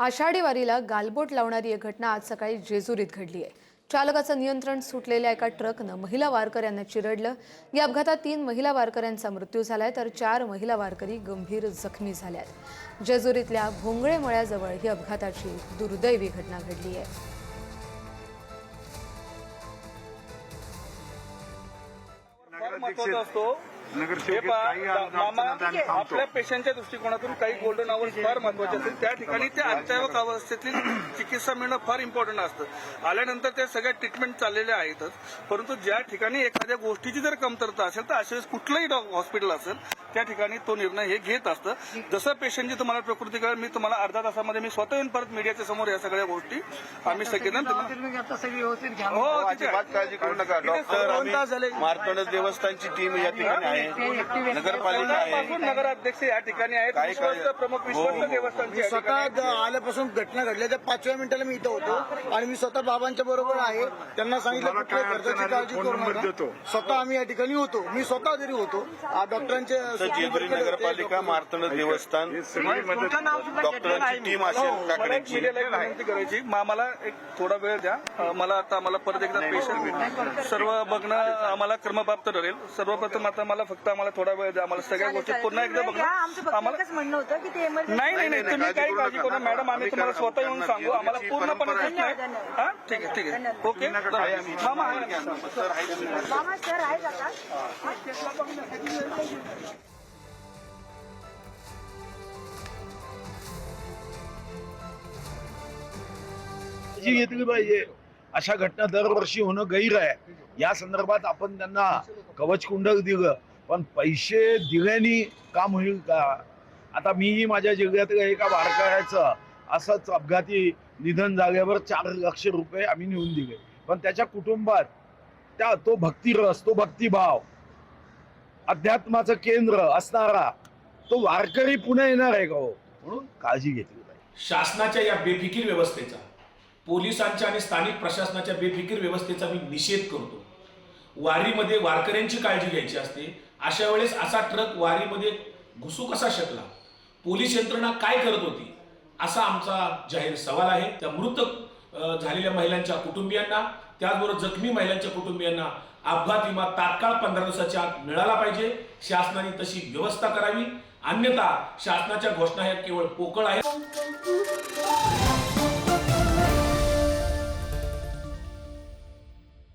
आषाढी वारीला गालबोट लावणारी एक घटना आज सकाळी जेजुरीत घडली आहे। चालकाचं नियंत्रण सुटलेल्या एका ट्रकनं महिला वारकऱ्यांना चिरडलं। या अपघातात 3 महिला वारकऱ्यांचा मृत्यू झालाय तर 4 महिला वारकरी गंभीर जखमी झाल्यात। जेजुरीतल्या भोंगळे मळ्याजवळ ही अपघाताची दुर्दैवी घटना घडली आहे। आपल्या पेशंटच्या दृष्टिकोनातून काही गोल्डन आवर्स फार महत्वाचे असतील। त्या ठिकाणी त्या अत्यावक अवस्थेतील चिकित्सा मिळणं फार इम्पॉर्टंट असतं। आल्यानंतर त्या सगळ्या ट्रीटमेंट चाललेल्या आहेतच, परंतु ज्या ठिकाणी एखाद्या गोष्टीची जर कमतरता असेल तर अशा कुठलंही हॉस्पिटल असेल त्या ठिकाणी तो निर्णय हे घेत असतं। जसं पेशंटची तुम्हाला प्रकृती कळेल, मी तुम्हाला अर्धा तासामध्ये मी स्वतः येऊन परत मीडियाच्या समोर या सगळ्या गोष्टी आम्ही सगळेजण काळजी करू नका। डॉक्टर मार्तंड देवस्थानची टीम या ठिकाणी आहे, नगरपालिका आहे, नगराध्यक्ष या ठिकाणी आहेत, प्रमुख विश्वस्त देवस्थानची स्वतः आल्यापासून घटना घडल्याच्या 5व्या मिनिटाला मी इथं होतो आणि मी स्वतः बाबांच्या बरोबर आहे। त्यांना सांगितलं कुठल्या खर्चाची काळजी करू नका, स्वतः आम्ही या ठिकाणी होतो, मी स्वतः जरी होतो। डॉक्टरांचे जेजुरी नगरपालिका, मार्तंड देवस्थान, डॉक्टरांची टीम असेल काकड्यांची विनंती करायची, आम्हाला एक थोडा वेळ द्या। मला परत एकदा पेशंट सर्व बघणं आम्हाला क्रमप्राप्त ठरेल। सर्वप्रथम आता आम्हाला थोडा वेळ द्या, आम्हाला सगळ्या गोष्टी पुन्हा एकदा बघणं आम्हाला म्हणणं होतं की ते नाही तुम्ही काही काळजी करू मॅडम, आम्ही तुम्हाला स्वतः येऊन सांगू, आम्हाला पूर्णपणे ठीक आहे ओके। मामा सर आहे का? घेतली पाहिजे। अशा घटना दरवर्षी होणं गैर आहे। या संदर्भात आपण त्यांना कवच कुंडल दिलं, पण पैसे दिल्याने काम होईल का? आता मीही माझ्या जिल्ह्यातल्या एका वारकऱ्याचं असंच अपघाती निधन झाल्यावर 4 लाख रुपये आम्ही नेऊन दिले, पण त्याच्या कुटुंबात तो भक्तिरस, तो भक्तिभाव, अध्यात्माचं केंद्र असणारा तो वारकरी पुन्हा येणार आहे का हो? म्हणून काळजी घेतली पाहिजे। शासनाच्या या बेफिकीर व्यवस्थेचा, पोलिसांच्या आणि स्थानिक प्रशासनाच्या बेफिकीर व्यवस्थेचा मी निषेध करतो। वारीमध्ये वारकऱ्यांची काळजी घ्यायची असते, अशा वेळेस असा ट्रक वारीमध्ये घुसू कसा शकला? पोलीस यंत्रणा काय करत होती? असा आमचा जाहीर सवाल आहे। त्या मृत झालेल्या महिलांच्या कुटुंबियांना, त्याचबरोबर जखमी महिलांच्या कुटुंबियांना अपघात विमा तात्काळ 15 दिवसाच्या आत मिळाला पाहिजे। शासनाने तशी व्यवस्था करावी, अन्यथा शासनाच्या घोषणा ह्या केवळ पोकळ आहेत।